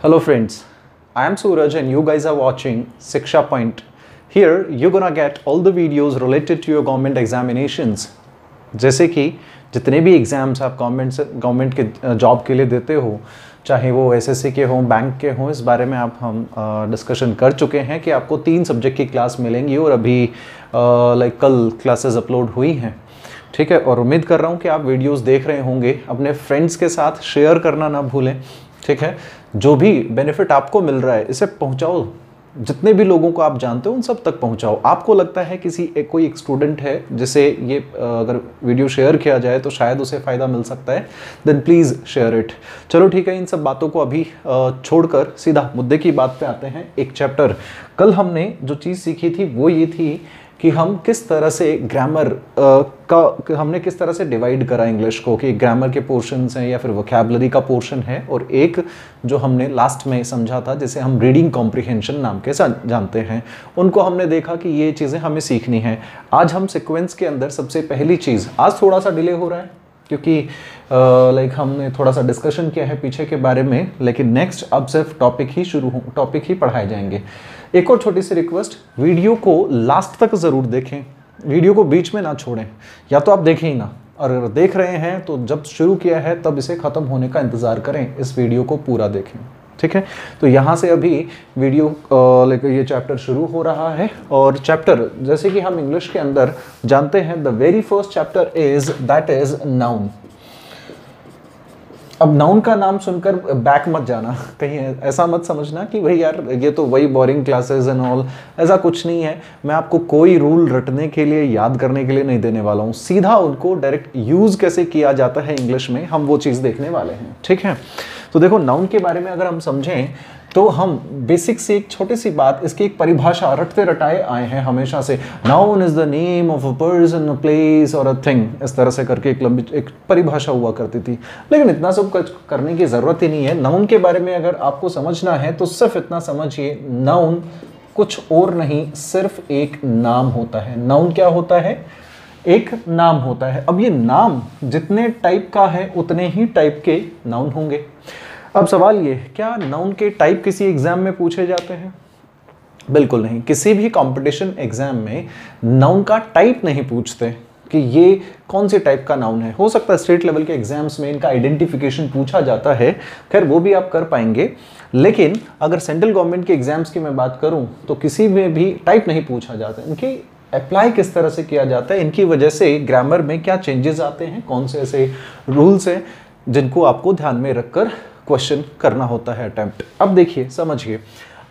Hello friends, I am Suraj and you guys are watching Shiksha Point. Here you're gonna get all the videos related to your government examinations. जैसे कि जितने भी exams आप government के job के लिए देते हो, चाहे वो एसएससी के हों, बैंक के हों, इस बारे में हम डिस्कशन कर चुके हैं कि आपको 3 सब्जेक्ट की क्लास मिलेंगी और अभी कल क्लासेस अपलोड हुई हैं। ठीक है, और उम्मीद कर रहा हूँ कि आप वीडियोस देख रहे होंगे, अपने फ्रेंड्स के साथ शेयर करना ना भूलें। ठीक है, जो भी बेनिफिट आपको मिल रहा है इसे पहुँचाओ, जितने भी लोगों को आप जानते हो उन सब तक पहुंचाओ। आपको लगता है कोई एक स्टूडेंट है जिसे ये अगर वीडियो शेयर किया जाए तो शायद उसे फ़ायदा मिल सकता है, देन प्लीज़ शेयर इट। चलो ठीक है, इन सब बातों को अभी छोड़कर सीधा मुद्दे की बात पे आते हैं। एक चैप्टर कल हमने जो चीज़ सीखी थी वो ये थी कि हम किस तरह से ग्रामर हमने किस तरह से डिवाइड करा इंग्लिश को, कि ग्रामर के पोर्शंस हैं या फिर वोकैबुलरी का पोर्शन है, और एक जो हमने लास्ट में समझा था जिसे हम रीडिंग कॉम्प्रिहेंशन नाम के साथ जानते हैं, उनको हमने देखा कि ये चीज़ें हमें सीखनी है। आज हम सीक्वेंस के अंदर सबसे पहली चीज़, आज थोड़ा सा डिले हो रहा है क्योंकि हमने थोड़ा सा डिस्कशन किया है पीछे के बारे में, लेकिन नेक्स्ट अब सिर्फ टॉपिक ही पढ़ाए जाएंगे। एक और छोटी सी रिक्वेस्ट, वीडियो को लास्ट तक ज़रूर देखें, वीडियो को बीच में ना छोड़ें, या तो आप देखें ही ना, और अगर देख रहे हैं तो जब शुरू किया है तब इसे ख़त्म होने का इंतज़ार करें, इस वीडियो को पूरा देखें। ठीक है, तो यहाँ से अभी वीडियो ये चैप्टर शुरू हो रहा है। और चैप्टर जैसे कि हम इंग्लिश के अंदर जानते हैं, the very first chapter that is noun. अब नाउन का नाम सुनकर बैक मत जाना, कहीं ऐसा मत समझना कि भाई यार ये तो वही बोरिंग क्लासेस एंड ऑल, ऐसा कुछ नहीं है। मैं आपको कोई रूल रटने के लिए, याद करने के लिए नहीं देने वाला हूँ, सीधा उनको डायरेक्ट यूज़ कैसे किया जाता है इंग्लिश में, हम वो चीज़ देखने वाले हैं। ठीक है, तो देखो नाउन के बारे में अगर हम समझें तो हम बेसिक से एक छोटी सी बात, इसकी एक परिभाषा रटते रटाए आए हैं हमेशा से। Noun is the name of a person, a place और अ थिंग, इस तरह से करके एक परिभाषा हुआ करती थी। लेकिन इतना सब कुछ करने की ज़रूरत ही नहीं है। नाउन के बारे में अगर आपको समझना है तो सिर्फ इतना समझिए, नाउन कुछ और नहीं, सिर्फ एक नाम होता है। नाउन क्या होता है? एक नाम होता है। अब ये नाम जितने टाइप का है उतने ही टाइप के नाउन होंगे। अब सवाल ये, क्या नाउन के टाइप किसी एग्जाम में पूछे जाते हैं? बिल्कुल नहीं। किसी भी कंपटीशन एग्जाम में नाउन का टाइप नहीं पूछते कि ये कौन से टाइप का नाउन है। हो सकता है स्टेट लेवल के एग्जाम्स में इनका आइडेंटिफिकेशन पूछा जाता है, खैर वो भी आप कर पाएंगे। लेकिन अगर सेंट्रल गवर्नमेंट के एग्जाम्स की मैं बात करूं तो किसी में भी टाइप नहीं पूछा जाता। इनकी अप्लाई किस तरह से किया जाता है, इनकी वजह से ग्रामर में क्या चेंजेस आते हैं, कौन से ऐसे रूल्स हैं जिनको आपको ध्यान में रखकर क्वेश्चन करना होता है अटेम्प्ट। अब देखिए, समझिए,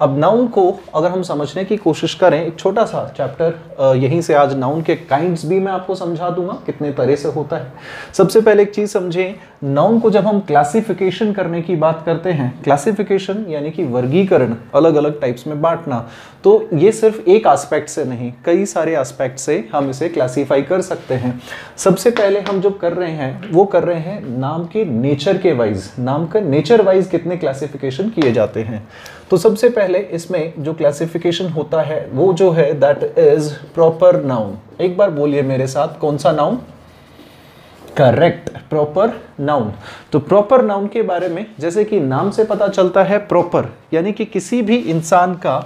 अब नाउन को अगर हम समझने की कोशिश करें, एक छोटा सा चैप्टर यहीं से आज नाउन के काइंड्स भी मैं आपको समझा दूंगा कितने तरह से होता है। सबसे पहले एक चीज समझें, नाउन को जब हम क्लासिफिकेशन करने की बात करते हैं, क्लासिफिकेशन यानी कि वर्गीकरण, अलग अलग टाइप्स में बांटना, तो ये सिर्फ एक एस्पेक्ट से नहीं, कई सारे एस्पेक्ट से हम इसे क्लासीफाई कर सकते हैं। सबसे पहले हम जो कर रहे हैं वो कर रहे हैं नाम के नेचर के वाइज, नाम का नेचर वाइज कितने क्लासिफिकेशन किए जाते हैं। तो सबसे पहले इसमें जो क्लासिफिकेशन होता है वो जो है दैट इज प्रॉपर नाउन। एक बार बोलिए मेरे साथ, कौन सा नाउन? Correct, proper noun. तो प्रॉपर नाउन के बारे में, जैसे कि नाम से पता चलता है, प्रॉपर यानी कि किसी भी इंसान का,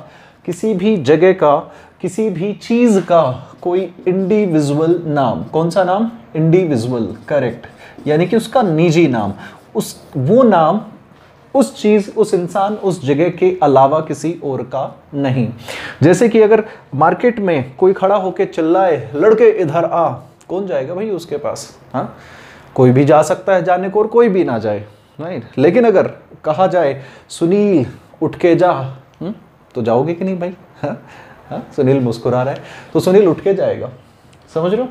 किसी भी जगह का, किसी भी चीज का कोई इंडिविजुअल नाम। कौन सा नाम? इंडिविजुअल, करेक्ट, यानी कि उसका निजी नाम, वो नाम उस चीज, उस इंसान, उस जगह के अलावा किसी और का नहीं। जैसे कि अगर मार्केट में कोई खड़ा होके चिल्लाए, लड़के इधर आ, कौन जाएगा भाई उसके पास? हाँ, कोई भी जा सकता है जाने को और कोई भी ना जाए, राइट। लेकिन अगर कहा जाए सुनील उठ के जा, तो जाओगे कि नहीं भाई? हाँ, सुनील मुस्कुरा रहा है तो सुनील उठ के जाएगा, समझ रहे हो?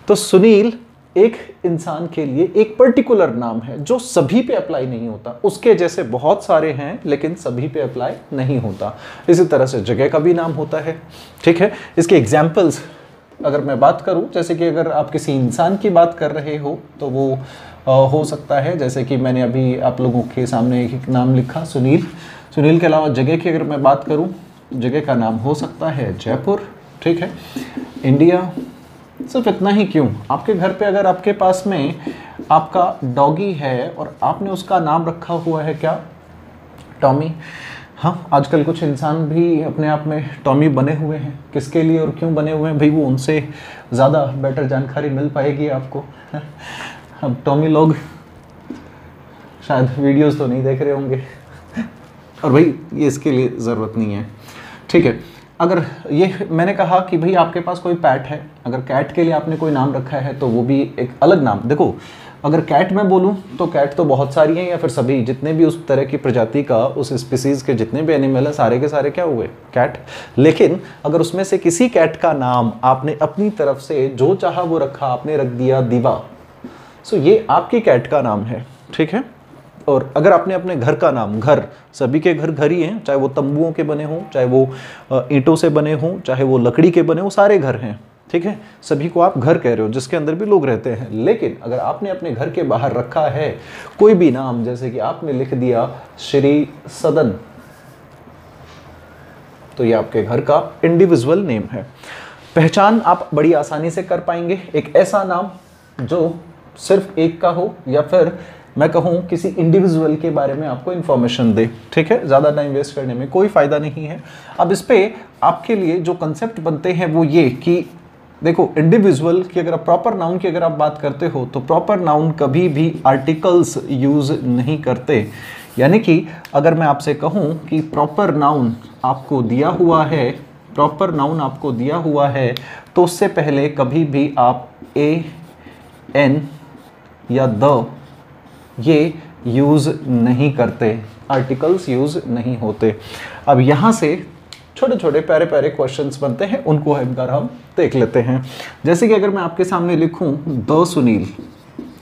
तो सुनील एक इंसान के लिए एक पर्टिकुलर नाम है जो सभी पे अप्लाई नहीं होता। उसके जैसे बहुत सारे हैं लेकिन सभी पे अप्लाई नहीं होता। इसी तरह से जगह का भी नाम होता है। ठीक है, इसके एग्जाम्पल्स अगर मैं बात करूं, जैसे कि अगर आप किसी इंसान की बात कर रहे हो तो वो हो सकता है, जैसे कि मैंने अभी आप लोगों के सामने एक नाम लिखा, सुनील। सुनील के अलावा जगह की अगर मैं बात करूं, जगह का नाम हो सकता है जयपुर। ठीक है, इंडिया। सिर्फ इतना ही क्यों, आपके घर पे अगर आपके पास में आपका डॉगी है और आपने उसका नाम रखा हुआ है क्या? टॉमी, हाँ आजकल कुछ इंसान भी अपने आप में टॉमी बने हुए हैं। किसके लिए और क्यों बने हुए हैं भाई, वो उनसे ज़्यादा बेटर जानकारी मिल पाएगी आपको। अब टॉमी लोग शायद वीडियोस तो नहीं देख रहे होंगे और भाई ये इसके लिए ज़रूरत नहीं है, ठीक है। अगर ये मैंने कहा कि भाई आपके पास कोई पैट है, अगर कैट के लिए आपने कोई नाम रखा है तो वो भी एक अलग नाम। देखो अगर कैट मैं बोलूँ तो कैट तो बहुत सारी हैं, या फिर सभी जितने भी उस तरह की प्रजाति का, उस स्पीसीज़ के जितने भी एनिमल है सारे के सारे क्या हुए, कैट। लेकिन अगर उसमें से किसी कैट का नाम आपने अपनी तरफ से जो चाहा वो रखा, आपने रख दिया दीवा, सो ये आपकी कैट का नाम है, ठीक है। और अगर आपने अपने घर का नाम, घर सभी के घर घर ही हैं, चाहे वो तंबुओं के बने हों, चाहे वो ईंटों से बने हों, चाहे वो लकड़ी के बने हों, सारे घर हैं, ठीक है। सभी को आप घर कह रहे हो जिसके अंदर भी लोग रहते हैं। लेकिन अगर आपने अपने घर के बाहर रखा है कोई भी नाम, जैसे कि आपने लिख दिया श्री सदन, तो ये आपके घर का इंडिविजुअल नेम है। पहचान आप बड़ी आसानी से कर पाएंगे, एक ऐसा नाम जो सिर्फ एक का हो, या फिर मैं कहूँ किसी इंडिविजुअल के बारे में आपको इन्फॉर्मेशन दे, ठीक है। ज़्यादा टाइम वेस्ट करने में कोई फ़ायदा नहीं है। अब इस पे आपके लिए जो कंसेप्ट बनते हैं वो ये कि देखो इंडिविजुअल की अगर प्रॉपर नाउन की अगर आप बात करते हो तो प्रॉपर नाउन कभी भी आर्टिकल्स यूज़ नहीं करते। यानी कि अगर मैं आपसे कहूँ कि प्रॉपर नाउन आपको दिया हुआ है, प्रॉपर नाउन आपको दिया हुआ है, तो उससे पहले कभी भी आप ए एन या द ये यूज़ नहीं करते, आर्टिकल्स यूज़ नहीं होते। अब यहाँ से छोटे छोटे प्यारे प्यारे क्वेश्चंस बनते हैं, उनको एक बार हम देख लेते हैं। जैसे कि अगर मैं आपके सामने लिखूं द सुनील,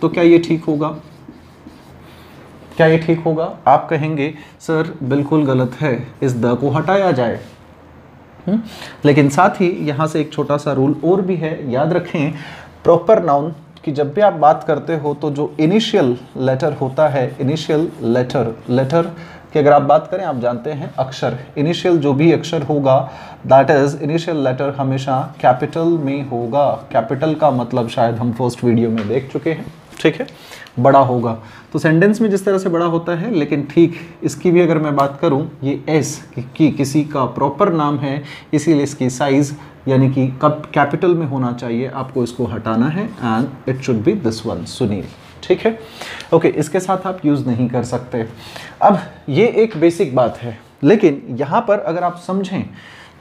तो क्या ये ठीक होगा, क्या ये ठीक होगा? आप कहेंगे सर बिल्कुल गलत है, इस द को हटाया जाए। लेकिन साथ ही यहाँ से एक छोटा सा रूल और भी है, याद रखें प्रॉपर नाउन कि जब भी आप बात करते हो तो जो इनिशियल लेटर होता है, इनिशियल लेटर कि अगर आप बात करें, आप जानते हैं अक्षर, इनिशियल जो भी अक्षर होगा दैट इज इनिशियल लेटर हमेशा कैपिटल में होगा। कैपिटल का मतलब शायद हम फर्स्ट वीडियो में देख चुके हैं, ठीक है, बड़ा होगा। तो सेंटेंस में जिस तरह से बड़ा होता है, लेकिन ठीक इसकी भी अगर मैं बात करूं, ये एस की किसी का प्रॉपर नाम है, इसीलिए इसकी साइज यानी कि कब कैपिटल में होना चाहिए, आपको इसको हटाना है and it should be this one, Sunil, ठीक है। ओके, इसके साथ आप यूज़ नहीं कर सकते। अब ये एक बेसिक बात है, लेकिन यहाँ पर अगर आप समझें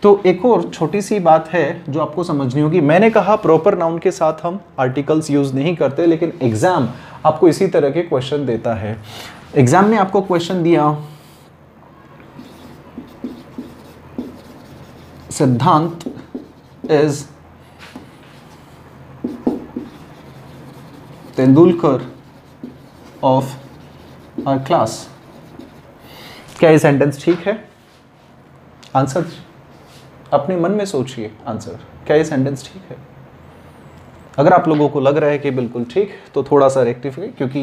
तो एक और छोटी सी बात है जो आपको समझनी होगी। मैंने कहा प्रॉपर नाउन के साथ हम आर्टिकल्स यूज़ नहीं करते, लेकिन एग्ज़ाम आपको इसी तरह के क्वेश्चन देता है। एग्ज़ाम ने आपको क्वेश्चन दिया Siddhant is Tendulkar of our class. क्या ये सेंटेंस ठीक है? आंसर अपने मन में सोचिए, आंसर क्या ये सेंटेंस ठीक है? अगर आप लोगों को लग रहा है कि बिल्कुल ठीक, तो थोड़ा सा रेक्टिफाई, क्योंकि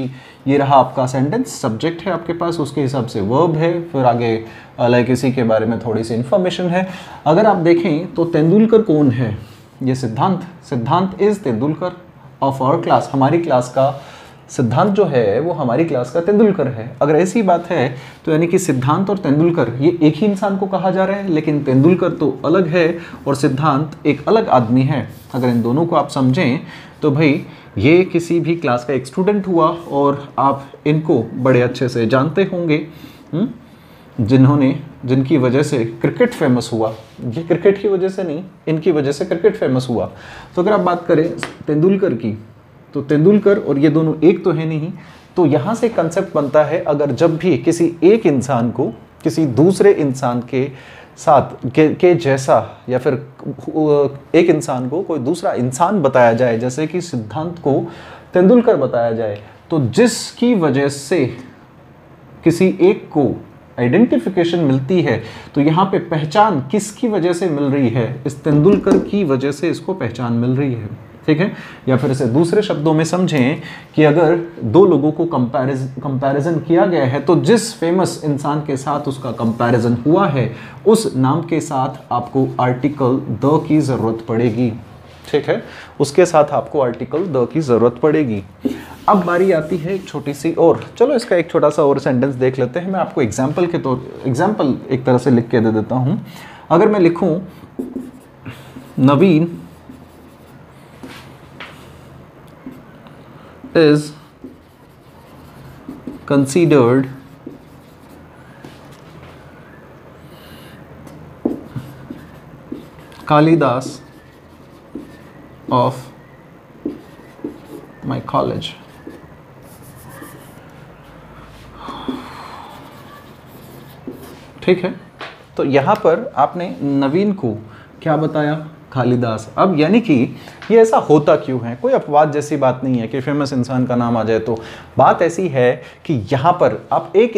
ये रहा आपका सेंटेंस, सब्जेक्ट है आपके पास, उसके हिसाब से वर्ब है, फिर आगे लाइक इसी के बारे में थोड़ी सी इन्फॉर्मेशन है। अगर आप देखें तो तेंदुलकर कौन है? ये Siddhant is Tendulkar of our class, हमारी क्लास का सिद्धांत जो है वो हमारी क्लास का तेंदुलकर है। अगर ऐसी बात है तो यानी कि सिद्धांत और तेंदुलकर ये एक ही इंसान को कहा जा रहा है, लेकिन तेंदुलकर तो अलग है और सिद्धांत एक अलग आदमी है। अगर इन दोनों को आप समझें तो भाई ये किसी भी क्लास का एक स्टूडेंट हुआ और आप इनको बड़े अच्छे से जानते होंगे, जिनकी वजह से क्रिकेट फेमस हुआ। ये क्रिकेट की वजह से नहीं, इनकी वजह से क्रिकेट फेमस हुआ। तो अगर आप बात करें तेंदुलकर की, तो तेंदुलकर और ये दोनों एक तो है नहीं, तो यहाँ से कंसेप्ट बनता है अगर जब भी किसी एक इंसान को किसी दूसरे इंसान के साथ के जैसा, या फिर एक इंसान को कोई दूसरा इंसान बताया जाए, जैसे कि सिद्धांत को तेंदुलकर बताया जाए, तो जिसकी वजह से किसी एक को आइडेंटिफिकेशन मिलती है, तो यहाँ पे पहचान किसकी वजह से मिल रही है? इस तेंदुलकर की वजह से इसको पहचान मिल रही है, ठीक है। या फिर इसे दूसरे शब्दों में समझें कि अगर दो लोगों को कंपैरिजन किया गया है, तो जिस फेमस इंसान के साथ उसका कंपैरिजन हुआ है, उस नाम के साथ आपको आर्टिकल द की ज़रूरत पड़ेगी, ठीक है, उसके साथ आपको आर्टिकल द की ज़रूरत पड़ेगी। अब बारी आती है एक छोटी सी और, चलो इसका एक छोटा सा और सेंटेंस देख लेते हैं। मैं आपको एग्जाम्पल एक तरह से लिख के दे देता हूँ। अगर मैं लिखूँ नवीन is considered Kalidas of my college। ठीक है, तो यहां पर आपने नवीन को क्या बताया, कालिदास। अब यानी कि ये ऐसा होता क्यों है, कोई अपवाद जैसी बात नहीं है कि फेमस इंसान का नाम आ जाए। तो बात ऐसी है कि यहाँ पर आप एक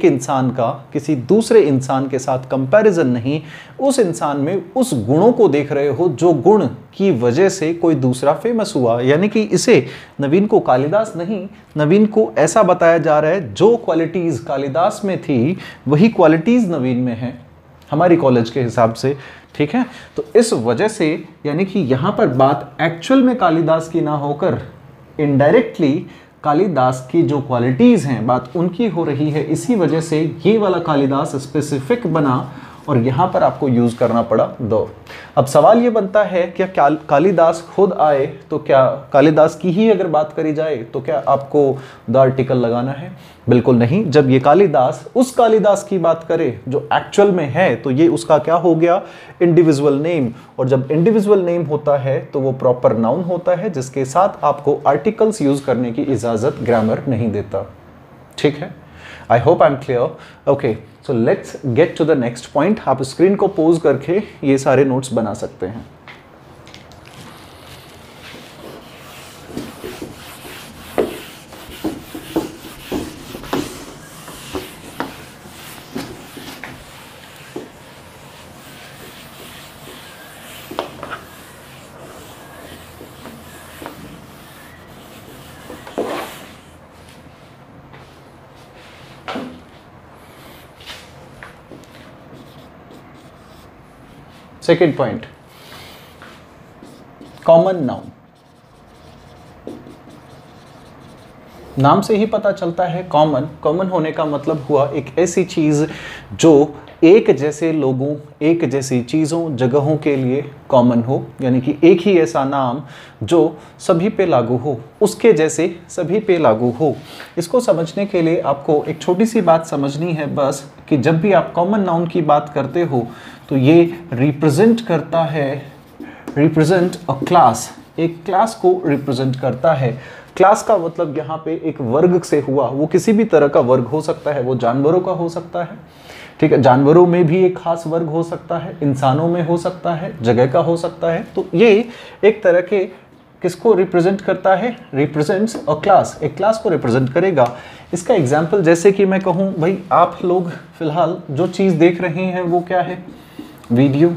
इंसान का किसी दूसरे इंसान के साथ कंपैरिजन नहीं, उस इंसान में उस गुणों को देख रहे हो जो गुण की वजह से कोई दूसरा फेमस हुआ। यानी कि इसे नवीन को कालिदास नहीं, नवीन को ऐसा बताया जा रहा है जो क्वालिटीज कालिदास में थी वही क्वालिटीज नवीन में है हमारी कॉलेज के हिसाब से। ठीक है, तो इस वजह से यानी कि यहाँ पर बात एक्चुअल में कालिदास की ना होकर इनडायरेक्टली कालिदास की जो क्वालिटीज़ हैं बात उनकी हो रही है। इसी वजह से ये वाला कालिदास स्पेसिफिक बना और यहाँ पर आपको यूज़ करना पड़ा दो। अब सवाल ये बनता है क्या कालिदास खुद आए तो क्या कालिदास की ही अगर बात करी जाए तो क्या आपको द आर्टिकल लगाना है? बिल्कुल नहीं। जब ये कालिदास उस कालिदास की बात करे जो एक्चुअल में है तो ये उसका क्या हो गया, इंडिविजुअल नेम। और जब इंडिविजुअल नेम होता है तो वो प्रॉपर नाउन होता है जिसके साथ आपको आर्टिकल्स यूज करने की इजाजत ग्रामर नहीं देता। ठीक है, I hope I am clear. Okay, so let's get to the next point. आप स्क्रीन को पोज करके ये सारे नोट्स बना सकते हैं। Second point, common noun. नाम से ही पता चलता है कॉमन होने का मतलब हुआ एक ऐसी चीज जो एक जैसे लोगों, एक जैसी चीज़ों, जगहों के लिए कॉमन हो। यानी कि एक ही ऐसा नाम जो सभी पे लागू हो, उसके जैसे सभी पे लागू हो। इसको समझने के लिए आपको एक छोटी सी बात समझनी है बस, कि जब भी आप कॉमन नाउन की बात करते हो तो ये रिप्रेजेंट करता है, रिप्रेजेंट अ क्लास, एक क्लास को रिप्रेजेंट करता है। क्लास का मतलब यहाँ पे एक वर्ग से हुआ, वो किसी भी तरह का वर्ग हो सकता है, वो जानवरों का हो सकता है। ठीक है, जानवरों में भी एक खास वर्ग हो सकता है, इंसानों में हो सकता है, जगह का हो सकता है। तो ये एक तरह के किसको रिप्रेजेंट करता है, रिप्रेजेंट्स अ क्लास, एक क्लास को रिप्रेजेंट करेगा। इसका एग्जाम्पल जैसे कि मैं कहूँ भाई आप लोग फिलहाल जो चीज़ देख रहे हैं वो क्या है, वीडियो।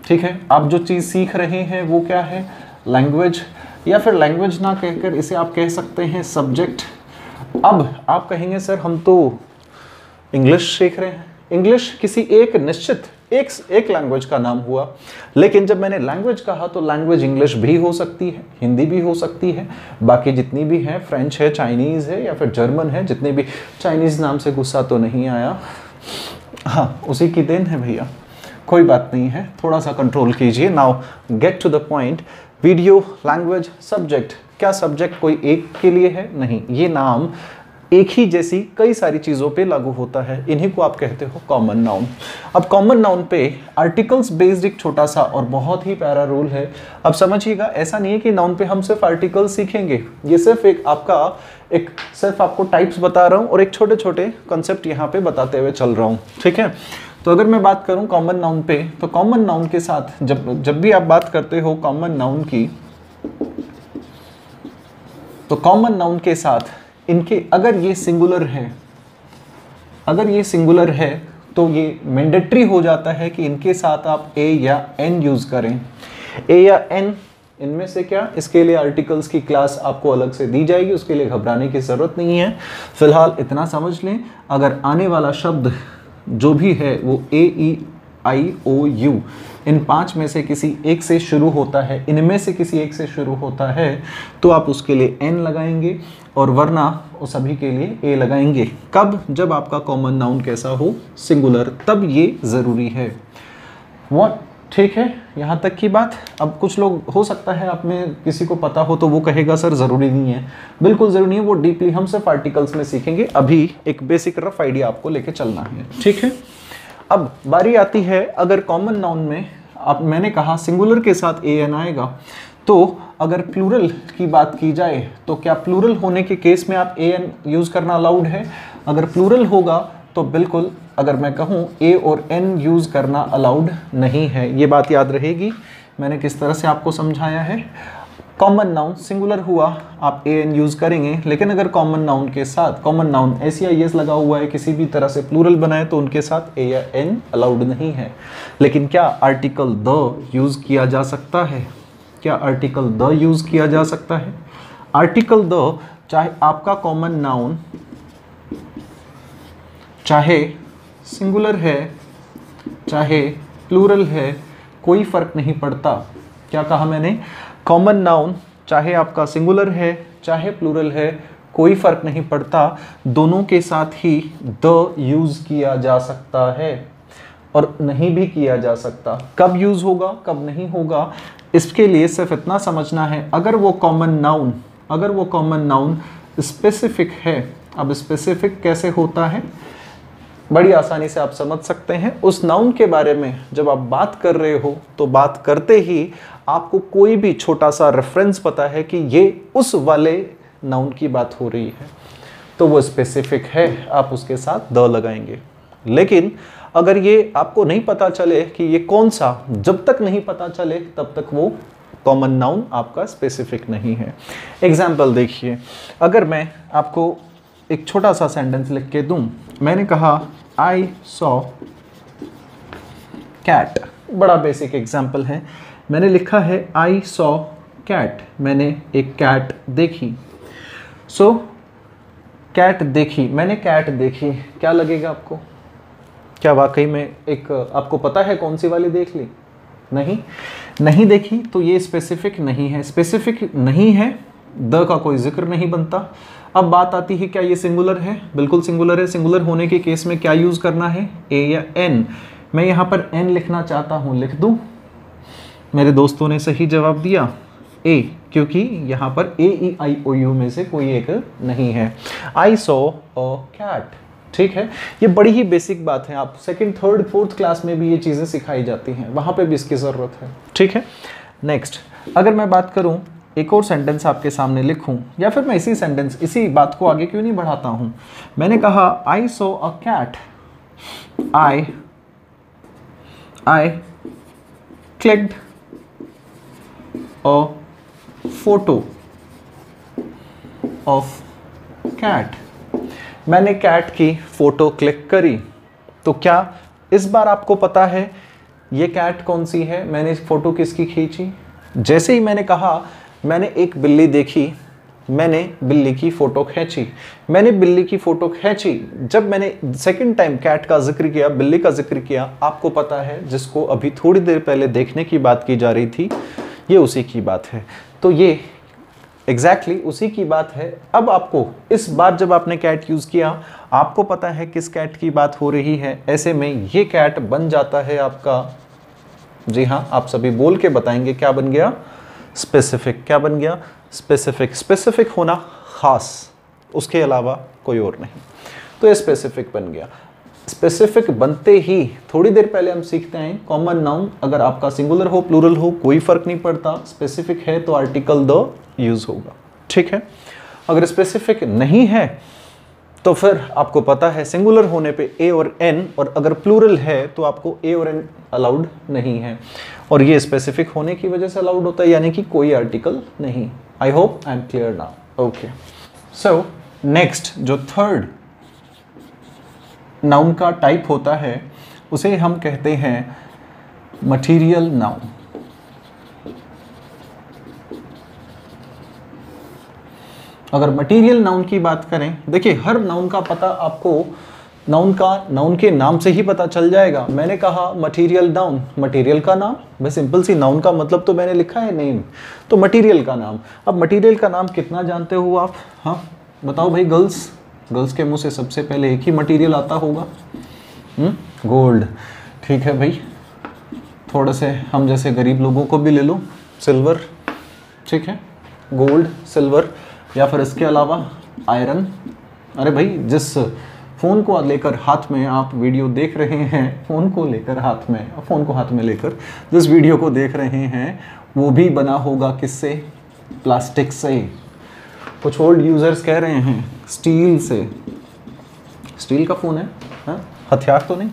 ठीक है, आप जो चीज़ सीख रहे हैं वो क्या है, लैंग्वेज, या फिर लैंग्वेज ना कहकर इसे आप कह सकते हैं सब्जेक्ट। अब आप कहेंगे सर हम तो इंग्लिश सीख रहे हैं, इंग्लिश किसी एक निश्चित एक लैंग्वेज का नाम हुआ। लेकिन जब मैंने लैंग्वेज कहा तो लैंग्वेज इंग्लिश भी हो सकती है, हिंदी भी हो सकती है, बाकी जितनी भी हैं, फ्रेंच है, चाइनीज़ है या फिर जर्मन है, जितने भी, चाइनीज़ नाम से गुस्सा तो नहीं आया, हाँ उसी की देन है भैया, कोई बात नहीं है, थोड़ा सा कंट्रोल कीजिए। Now get to the point. Video, language, subject. क्या सब्जेक्ट कोई एक के लिए है? नहीं, ये नाम एक ही जैसी कई सारी चीज़ों पे लागू होता है, इन्हीं को आप कहते हो कॉमन नाउन। अब कॉमन नाउन पे आर्टिकल्स बेस्ड एक छोटा सा और बहुत ही प्यारा रूल है। अब समझिएगा, ऐसा नहीं है कि नाउन पे हम सिर्फ आर्टिकल्स सीखेंगे, ये सिर्फ सिर्फ आपको टाइप्स बता रहा हूँ और एक छोटे छोटे कॉन्सेप्ट यहाँ पे बताते हुए चल रहा हूँ। ठीक है, तो अगर मैं बात करूँ कॉमन नाउन पे, तो कॉमन नाउन के साथ जब भी आप बात करते हो कॉमन नाउन की, तो कॉमन नाउन के साथ इनके अगर ये सिंगुलर है तो ये मैंडेटरी हो जाता है कि इनके साथ आप ए या एन यूज करें। ए या एन, इनमें से क्या, इसके लिए आर्टिकल्स की क्लास आपको अलग से दी जाएगी, उसके लिए घबराने की जरूरत नहीं है। फिलहाल इतना समझ लें, अगर आने वाला शब्द जो भी है वो ए ई आई ओ यू, इन 5 में से किसी एक से शुरू होता है, इनमें से किसी एक से शुरू होता है, तो आप उसके लिए n लगाएंगे और वरना वो सभी के लिए a लगाएंगे। कब? जब आपका कॉमन नाउन कैसा हो? सिंगुलर, तब ये ज़रूरी है। व्हाट? ठीक है, यहाँ तक की बात। अब कुछ लोग, हो सकता है आप में किसी को पता हो तो वो कहेगा सर ज़रूरी नहीं है। बिल्कुल ज़रूरी नहीं है, वो डीपली हम सिर्फ आर्टिकल्स में सीखेंगे। अभी एक बेसिक रफ आइडिया आपको लेके चलना है, ठीक है। अब बारी आती है, अगर कॉमन नाउन में आप, मैंने कहा सिंगुलर के साथ ए एन आएगा, तो अगर प्लूरल की बात की जाए तो क्या प्लूरल होने के केस में आप ए एन यूज़ करना अलाउड है? अगर प्लूरल होगा तो बिल्कुल, अगर मैं कहूँ ए और एन यूज़ करना अलाउड नहीं है। ये बात याद रहेगी, मैंने किस तरह से आपको समझाया है। कॉमन नाउन सिंगुलर हुआ, आप ए एन यूज़ करेंगे, लेकिन अगर कॉमन नाउन के साथ, कॉमन नाउन एस या एस लगा हुआ है, किसी भी तरह से प्लूरल बनाए, तो उनके साथ ए या एन अलाउड नहीं है। लेकिन क्या आर्टिकल द यूज़ किया जा सकता है? क्या आर्टिकल द यूज़ किया जा सकता है? आर्टिकल द, चाहे आपका कॉमन नाउन चाहे सिंगुलर है चाहे प्लूरल है, कोई फ़र्क नहीं पड़ता। क्या कहा मैंने? कॉमन नाउन चाहे आपका सिंगुलर है चाहे प्लूरल है, कोई फ़र्क नहीं पड़ता, दोनों के साथ ही द यूज़ किया जा सकता है और नहीं भी किया जा सकता। कब यूज़ होगा, कब नहीं होगा, इसके लिए सिर्फ इतना समझना है, अगर वो कॉमन नाउन स्पेसिफिक है। अब स्पेसिफिक कैसे होता है? बड़ी आसानी से आप समझ सकते हैं। उस नाउन के बारे में जब आप बात कर रहे हो तो बात करते ही आपको कोई भी छोटा सा रेफरेंस पता है कि ये उस वाले नाउन की बात हो रही है, तो वो स्पेसिफिक है, आप उसके साथ द लगाएंगे। लेकिन अगर ये आपको नहीं पता चले कि ये कौन सा, जब तक नहीं पता चले तब तक वो कॉमन नाउन आपका स्पेसिफिक नहीं है। एग्जाम्पल देखिए, अगर मैं आपको एक छोटा सा सेंटेंस लिख के दूं, मैंने कहा आई सॉ कैट, बड़ा बेसिक एग्जाम्पल है। मैंने लिखा है आई सॉ कैट, मैंने एक कैट देखी। सो कैट देखी, मैंने कैट देखी, क्या लगेगा आपको? क्या वाकई में एक, आपको पता है कौन सी वाली देख ली? नहीं देखी, तो ये स्पेसिफिक नहीं है। स्पेसिफिक नहीं है, द का कोई जिक्र नहीं बनता। अब बात आती है, क्या ये सिंगुलर है? बिल्कुल सिंगुलर है। सिंगुलर होने के केस में क्या यूज़ करना है? ए या एन। मैं यहाँ पर एन लिखना चाहता हूँ, लिख दूँ? मेरे दोस्तों ने सही जवाब दिया ए, क्योंकि यहाँ पर ए ई आई ओ यू में से कोई एक नहीं है। आई सॉ अ कैट, ठीक है। ये बड़ी ही बेसिक बात है, आप सेकंड, थर्ड, फोर्थ क्लास में भी ये चीज़ें सिखाई जाती हैं, वहाँ पे भी इसकी ज़रूरत है, ठीक है। नेक्स्ट, अगर मैं बात करूँ, एक और सेंटेंस आपके सामने लिखूं, या फिर मैं इसी बात को आगे क्यों नहीं बढ़ाता हूं। मैंने कहा I saw a cat, I clicked a photo of cat, मैंने कैट की फोटो क्लिक करी। तो क्या इस बार आपको पता है ये कैट कौन सी है? मैंने फोटो किसकी खींची? जैसे ही मैंने कहा मैंने एक बिल्ली देखी, मैंने बिल्ली की फ़ोटो खींची, मैंने बिल्ली की फ़ोटो खींची। जब मैंने सेकंड टाइम कैट का जिक्र किया, बिल्ली का जिक्र किया, आपको पता है जिसको अभी थोड़ी देर पहले देखने की बात की जा रही थी, ये उसी की बात है। तो ये एग्जैक्टली उसी की बात है। अब आपको इस बार जब आपने कैट यूज़ किया, आपको पता है किस कैट की बात हो रही है। ऐसे में ये कैट बन जाता है आपका, जी हाँ, आप सभी बोल के बताएंगे क्या बन गया? स्पेसिफिक। क्या बन गया? स्पेसिफिक। स्पेसिफिक होना खास, उसके अलावा कोई और नहीं, तो ये स्पेसिफिक बन गया। स्पेसिफिक बनते ही थोड़ी देर पहले हम सीखते हैं, कॉमन नाउन अगर आपका सिंगुलर हो प्लूरल हो कोई फर्क नहीं पड़ता, स्पेसिफिक है तो आर्टिकल द यूज होगा, ठीक है। अगर स्पेसिफिक नहीं है तो फिर आपको पता है सिंगुलर होने पे ए और एन, और अगर प्लूरल है तो आपको ए और एन अलाउड नहीं है, और ये स्पेसिफिक होने की वजह से अलाउड होता है, यानी कि कोई आर्टिकल नहीं। आई hope I am clear now. Okay, so next जो थर्ड नाउन का टाइप होता है उसे हम कहते हैं मटीरियल नाउन। अगर मटीरियल नाउन की बात करें, देखिए हर नाउन का पता आपको नाउन के नाम से ही पता चल जाएगा। मैंने कहा मटेरियल नाउन, मटेरियल का नाम, भाई सिंपल सी, नाउन का मतलब तो मैंने लिखा है नेम, तो मटेरियल का नाम। अब मटेरियल का नाम कितना जानते हो आप? हाँ बताओ भाई गर्ल्स, गर्ल्स के मुंह से सबसे पहले एक ही मटेरियल आता होगा, गोल्ड। ठीक है भाई, थोड़ा से हम जैसे गरीब लोगों को भी ले लो, सिल्वर। ठीक है, गोल्ड, सिल्वर, या फिर इसके अलावा आयरन। अरे भाई जिस फ़ोन को लेकर हाथ में आप वीडियो देख रहे हैं, फ़ोन को हाथ में लेकर जिस वीडियो को देख रहे हैं वो भी बना होगा किससे? प्लास्टिक से। कुछ ओल्ड यूज़र्स कह रहे हैं स्टील से। स्टील का फ़ोन है, हाँ? हथियार तो नहीं,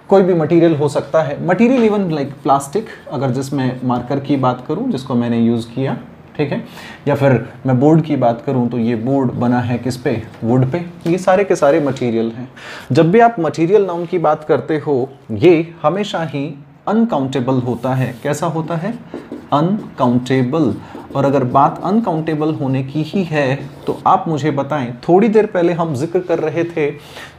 कोई भी मटेरियल हो सकता है। मटेरियल इवन लाइक प्लास्टिक, अगर जिसमें मार्कर की बात करूं जिसको मैंने यूज़ किया, ठीक है, या फिर मैं बोर्ड की बात करूं तो ये बोर्ड बना है किस पे? वुड पे। ये सारे के सारे मटेरियल हैं। जब भी आप मटेरियल नाउन की बात करते हो ये हमेशा ही अनकाउंटेबल होता है। कैसा होता है? अनकाउंटेबल। और अगर बात अनकाउंटेबल होने की ही है तो आप मुझे बताएं, थोड़ी देर पहले हम जिक्र कर रहे थे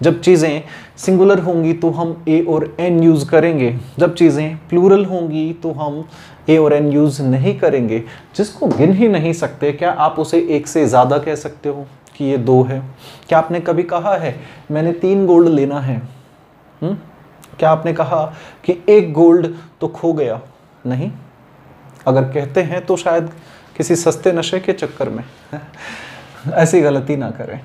जब चीज़ें सिंगुलर होंगी तो हम ए और एन यूज़ करेंगे, जब चीज़ें प्लूरल होंगी तो हम ए और एन यूज़ नहीं करेंगे। जिसको गिन ही नहीं सकते, क्या आप उसे एक से ज़्यादा कह सकते हो कि ये दो है? क्या आपने कभी कहा है मैंने 3 गोल्ड लेना है? क्या आपने कहा कि 1 गोल्ड तो खो गया? नहीं। अगर कहते हैं तो शायद किसी सस्ते नशे के चक्कर में। ऐसी गलती ना करें,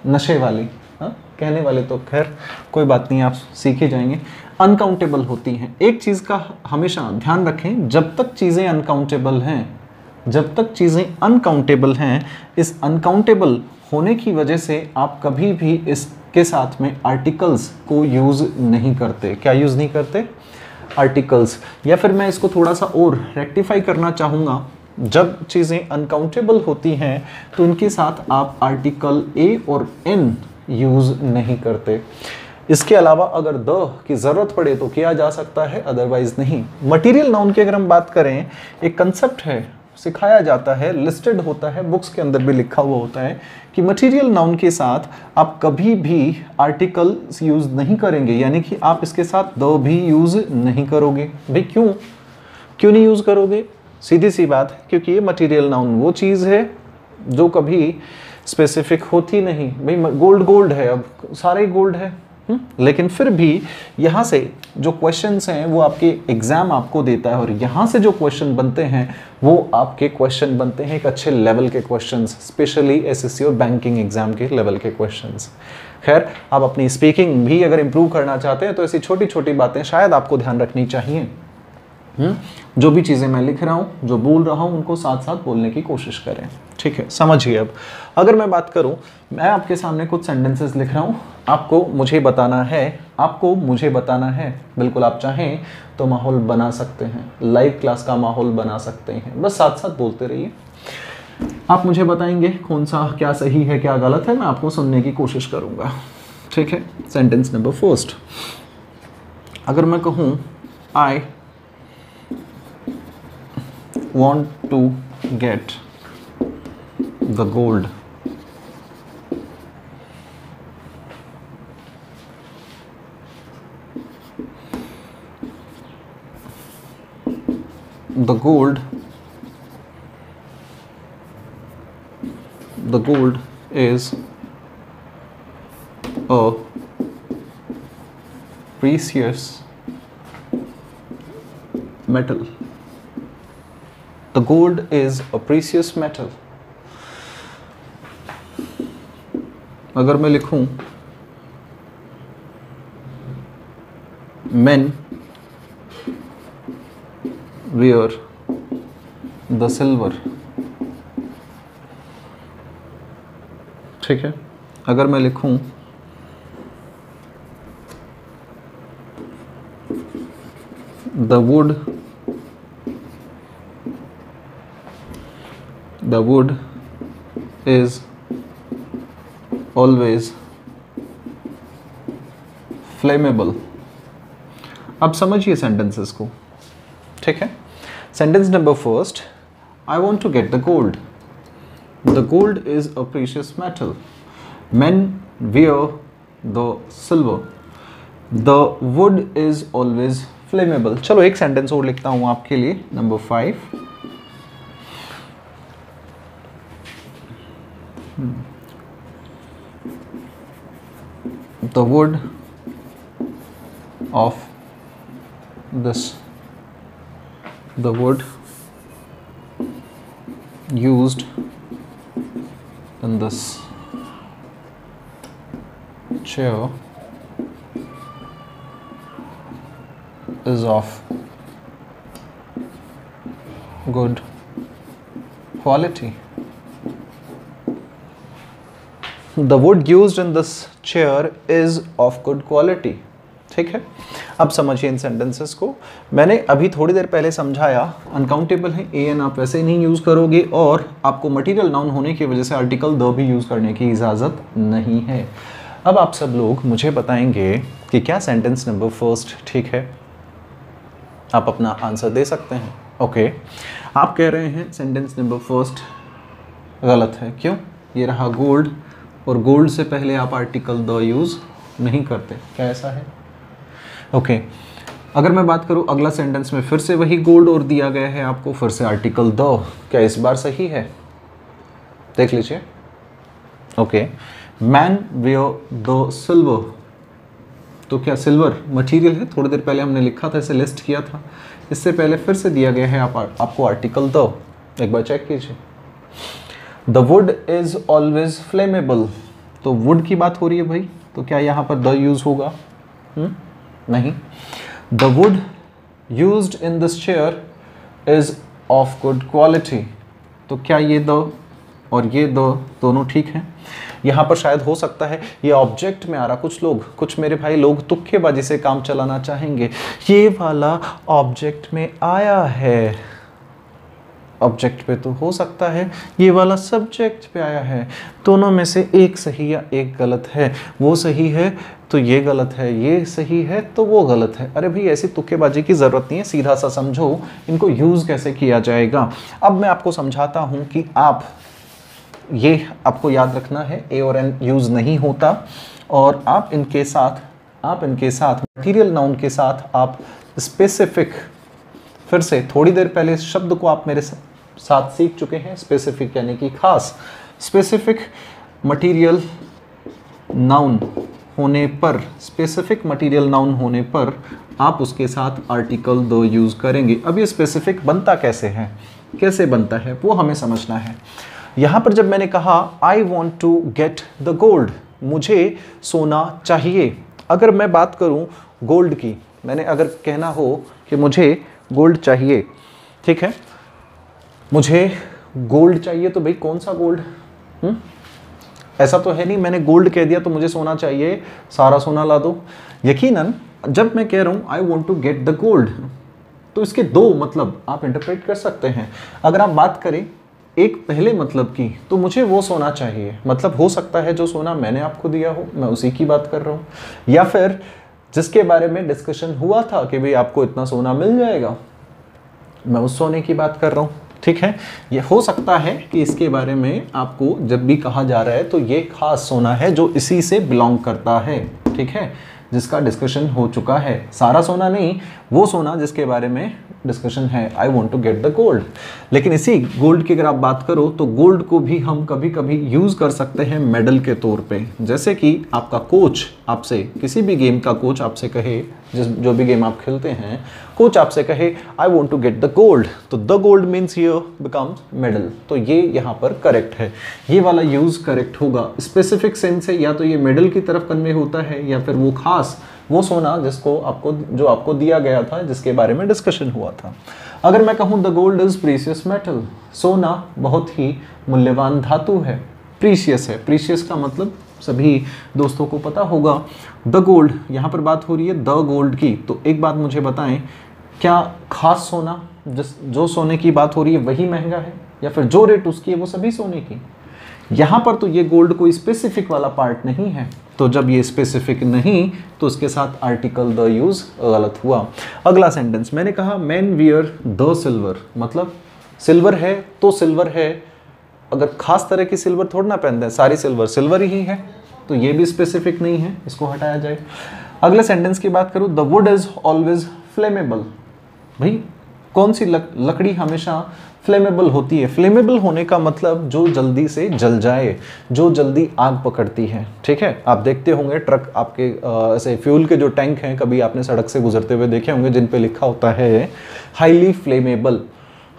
नशे वाली। हाँ, कहने वाले तो खैर कोई बात नहीं, आप सीख ही जाएंगे। अनकाउंटेबल होती हैं। एक चीज़ का हमेशा ध्यान रखें, जब तक चीज़ें अनकाउंटेबल हैं, जब तक चीज़ें अनकाउंटेबल हैं, इस अनकाउंटेबल होने की वजह से आप कभी भी इसके साथ में आर्टिकल्स को यूज़ नहीं करते। क्या यूज़ नहीं करते? आर्टिकल्स। या फिर मैं इसको थोड़ा सा और रेक्टिफाई करना चाहूँगा, जब चीज़ें अनकाउंटेबल होती हैं तो इनके साथ आप आर्टिकल ए और एन यूज़ नहीं करते। इसके अलावा अगर द की ज़रूरत पड़े तो किया जा सकता है, अदरवाइज नहीं। मटेरियल नाउन की अगर हम बात करें, एक कंसेप्ट है, सिखाया जाता है, लिस्टेड होता है, बुक्स के अंदर भी लिखा हुआ होता है कि मटेरियल नाउन के साथ आप कभी भी आर्टिकल यूज़ नहीं करेंगे, यानी कि आप इसके साथ द भी यूज़ नहीं करोगे। भाई क्यों नहीं यूज़ करोगे? सीधी सी बात है, क्योंकि ये मटेरियल नाउन वो चीज़ है जो कभी स्पेसिफिक होती नहीं। भाई गोल्ड है, अब सारे गोल्ड है, लेकिन फिर भी यहाँ से जो क्वेश्चंस हैं वो आपके एग्ज़ाम आपको देता है, और यहाँ से जो क्वेश्चन बनते हैं वो आपके क्वेश्चन बनते हैं एक अच्छे लेवल के क्वेश्चंस, स्पेशली एसएससी और बैंकिंग एग्जाम के लेवल के क्वेश्चंस। खैर, आप अपनी स्पीकिंग भी अगर इम्प्रूव करना चाहते हैं तो ऐसी छोटी छोटी बातें शायद आपको ध्यान रखनी चाहिए। जो भी चीज़ें मैं लिख रहा हूँ, जो बोल रहा हूँ, उनको साथ साथ बोलने की कोशिश करें। ठीक है, समझिए। अब अगर मैं बात करूँ, मैं आपके सामने कुछ सेंटेंसेस लिख रहा हूँ, आपको मुझे बताना है। बिल्कुल, आप चाहें तो माहौल बना सकते हैं, लाइव क्लास का माहौल बना सकते हैं, बस साथ साथ बोलते रहिए। आप मुझे बताएंगे कौन सा क्या सही है क्या गलत है, मैं आपको सुनने की कोशिश करूँगा। ठीक है, सेंटेंस नंबर फर्स्ट, अगर मैं कहूँ आई want to get the gold, the gold is a precious metal. The gold is a precious metal. अगर मैं लिखूं men wear the silver, ठीक है। अगर मैं लिखूं the wood is always flammable। अब समझिए सेंटेंसेस को, ठीक है। Sentence number first, I want to get the gold. The gold is a precious metal. Men wear the silver, the wood is always flammable. चलो एक सेंटेंस और लिखता हूं आपके लिए, number 5। The wood of this, the wood used in this chair is of good quality. The wood used in this chair is of good quality. ठीक है, अब समझिए इन सेंटेंसेस को। मैंने अभी थोड़ी देर पहले समझाया अनकाउंटेबल है, ए एन आप वैसे ही नहीं यूज़ करोगे, और आपको मटेरियल नाउन होने की वजह से आर्टिकल द भी यूज़ करने की इजाज़त नहीं है। अब आप सब लोग मुझे बताएंगे कि क्या सेंटेंस नंबर फर्स्ट ठीक है? आप अपना आंसर दे सकते हैं। ओके, आप कह रहे हैं सेंटेंस नंबर फर्स्ट गलत है, क्यों? ये रहा गोल्ड, और गोल्ड से पहले आप आर्टिकल द यूज़ नहीं करते, क्या ऐसा है? ओके, अगर मैं बात करूं अगला सेंटेंस में फिर से वही गोल्ड और दिया गया है आपको, फिर से आर्टिकल द, क्या इस बार सही है? देख लीजिए। Okay, man where the silver, तो क्या सिल्वर मटेरियल है? थोड़ी देर पहले हमने लिखा था, इसे लिस्ट किया था, इससे पहले फिर से दिया गया है आपको आर्टिकल द, एक बार चेक कीजिए। The wood is always flammable, तो वुड की बात हो रही है भाई, तो क्या यहाँ पर द यूज होगा? नहीं। The wood used in this chair is of good quality, तो क्या ये द और ये द दोनों ठीक हैं? यहाँ पर शायद हो सकता है ये ऑब्जेक्ट में आ रहा, कुछ मेरे भाई लोग तुक्केबाजी से काम चलाना चाहेंगे, ये वाला ऑब्जेक्ट में आया है, ऑब्जेक्ट पे तो हो सकता है, ये वाला सब्जेक्ट पे आया है, दोनों में से एक सही या एक गलत है, वो सही है तो ये गलत है, ये सही है तो वो गलत है। अरे भाई ऐसी तुक्केबाजी की ज़रूरत नहीं है, सीधा सा समझो इनको यूज़ कैसे किया जाएगा। अब मैं आपको समझाता हूँ कि आप ये आपको याद रखना है, ए और एन यूज़ नहीं होता, और आप इनके साथ मटीरियल नाउन के साथ आप स्पेसिफिक, फिर से थोड़ी देर पहले इस शब्द को आप मेरे साथ सीख चुके हैं, स्पेसिफिक यानी कि खास। स्पेसिफिक मटेरियल नाउन होने पर, स्पेसिफिक मटेरियल नाउन होने पर आप उसके साथ आर्टिकल द यूज़ करेंगे। अब ये स्पेसिफिक बनता कैसे है, कैसे बनता है वो हमें समझना है। यहाँ पर जब मैंने कहा I want to get the gold, मुझे सोना चाहिए, अगर मैं बात करूँ गोल्ड की, मैंने अगर कहना हो कि मुझे गोल्ड चाहिए, ठीक है, मुझे गोल्ड चाहिए, तो भाई कौन सा गोल्ड? ऐसा तो है नहीं मैंने गोल्ड कह दिया तो मुझे सोना चाहिए, सारा सोना ला दो। यकीनन जब मैं कह रहा हूँ I want to get the gold, तो इसके दो मतलब आप इंटरप्रेट कर सकते हैं। अगर आप बात करें एक पहले मतलब की, तो मुझे वो सोना चाहिए, मतलब हो सकता है जो सोना मैंने आपको दिया हो, मैं उसी की बात कर रहा हूँ, या फिर जिसके बारे में डिस्कशन हुआ था कि भाई आपको इतना सोना मिल जाएगा, मैं उस सोने की बात कर रहा हूँ। ठीक है, ये हो सकता है कि इसके बारे में आपको जब भी कहा जा रहा है तो ये खास सोना है जो इसी से बिलोंग करता है, ठीक है, जिसका डिस्कशन हो चुका है। सारा सोना नहीं, वो सोना जिसके बारे में डिस्कशन है, I want to get the gold. लेकिन इसी गोल्ड की अगर आप बात करो तो गोल्ड को भी हम कभी कभी यूज़ कर सकते हैं मेडल के तौर पे। जैसे कि आपका कोच आपसे, किसी भी गेम का कोच आपसे कहे, जो भी गेम आप खेलते हैं, कोच आपसे कहे I want to get the gold, तो the gold means here becomes medal, तो ये यहाँ पर करेक्ट है, ये वाला यूज़ करेक्ट होगा। स्पेसिफिक सेंस है, या तो ये मेडल की तरफ कन्वे होता है, या फिर वो खास वो सोना जिसको आपको दिया गया था, जिसके बारे में डिस्कशन हुआ था। अगर मैं कहूँ the gold is precious metal, सोना बहुत ही मूल्यवान धातु है, प्रीशियस है, प्रीशियस का मतलब सभी दोस्तों को पता होगा। द गोल्ड, यहाँ पर बात हो रही है द गोल्ड की, तो एक बात मुझे बताएं, क्या खास सोना जो सोने की बात हो रही है वही महंगा है, या फिर जो रेट उसकी है वो सभी सोने की? यहाँ पर तो ये गोल्ड कोई स्पेसिफिक वाला पार्ट नहीं है, तो जब ये स्पेसिफिक नहीं तो उसके साथ आर्टिकल द यूज गलत हुआ। अगला सेंटेंस, मैंने कहा मैन वियर द सिल्वर, मतलब सिल्वर है तो सिल्वर है, अगर खास तरह की सिल्वर थोड़ा ना पहनते हैं, सारी सिल्वर सिल्वर ही है, तो ये भी स्पेसिफिक नहीं है, इसको हटाया जाए। अगले सेंटेंस की बात करूँ, the wood is always flammable. भाई कौन सी लकड़ी हमेशा फ्लेमेबल होती है? फ्लेमेबल होने का मतलब जो जल्दी से जल जाए, जो जल्दी आग पकड़ती है। ठीक है, आप देखते होंगे ट्रक आपके ऐसे फ्यूल के जो टैंक हैं, कभी आपने सड़क से गुजरते हुए देखे होंगे, जिन पे लिखा होता है हाईली फ्लेमेबल।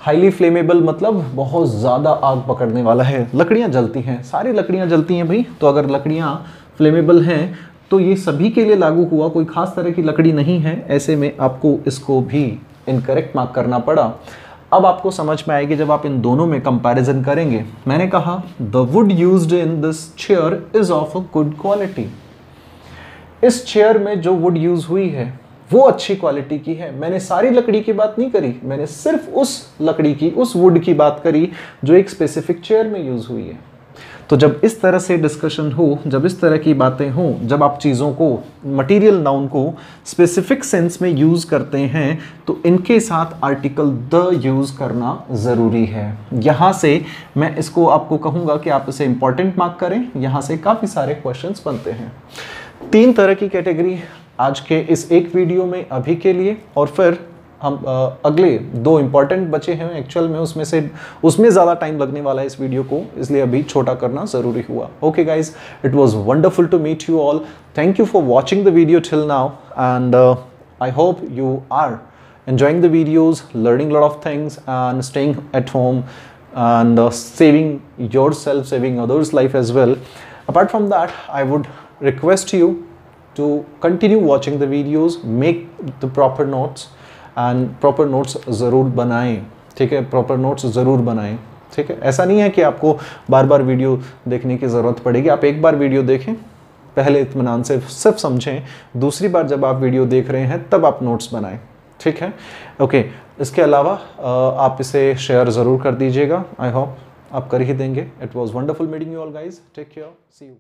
हाईली फ्लेमेबल मतलब बहुत ज़्यादा आग पकड़ने वाला है। लकड़ियाँ जलती हैं, सारी लकड़ियाँ जलती हैं भाई, तो अगर लकड़ियाँ फ्लेमेबल हैं तो ये सभी के लिए लागू हुआ, कोई खास तरह की लकड़ी नहीं है। ऐसे में आपको इसको भी इनकरेक्ट मार्क करना पड़ा। अब आपको समझ में आएगी जब आप इन दोनों में कंपैरिजन करेंगे। मैंने कहा the wood used in this chair is of a good quality. इस चेयर में जो वुड यूज हुई है वो अच्छी क्वालिटी की है। मैंने सारी लकड़ी की बात नहीं करी, मैंने सिर्फ उस लकड़ी की, उस वुड की बात करी जो एक स्पेसिफिक चेयर में यूज हुई है। तो जब इस तरह से डिस्कशन हो, जब इस तरह की बातें हों, जब आप चीज़ों को, मटेरियल नाउन को स्पेसिफिक सेंस में यूज़ करते हैं, तो इनके साथ आर्टिकल द यूज़ करना ज़रूरी है। यहाँ से मैं इसको आपको कहूँगा कि आप इसे इंपॉर्टेंट मार्क करें, यहाँ से काफ़ी सारे क्वेश्चंस बनते हैं। 3 तरह की कैटेगरी आज के इस एक वीडियो में अभी के लिए, और फिर हम अगले 2 इंपॉर्टेंट बचे हैं एक्चुअल में, उसमें ज़्यादा टाइम लगने वाला है इस वीडियो को, इसलिए अभी छोटा करना ज़रूरी हुआ। Okay guys, it was wonderful to meet you all. Thank you for watching the video till now, and I hope you are enjoying the videos, learning a lot of things, and staying at home, and saving yourself, saving others' life as well. Apart from that, I would request you to continue watching the videos, make the proper notes, and proper notes ज़रूर बनाएं। ठीक है, proper notes ज़रूर बनाएं। ठीक है, ऐसा नहीं है कि आपको बार बार वीडियो देखने की ज़रूरत पड़ेगी। आप एक बार वीडियो देखें, पहले इत्मीनान से सिर्फ समझें, दूसरी बार जब आप वीडियो देख रहे हैं तब आप नोट्स बनाएं। ठीक है, ओके। इसके अलावा आप इसे शेयर ज़रूर कर दीजिएगा। आई होप आप कर ही देंगे। It was wonderful meeting you all guys. Take care, see you.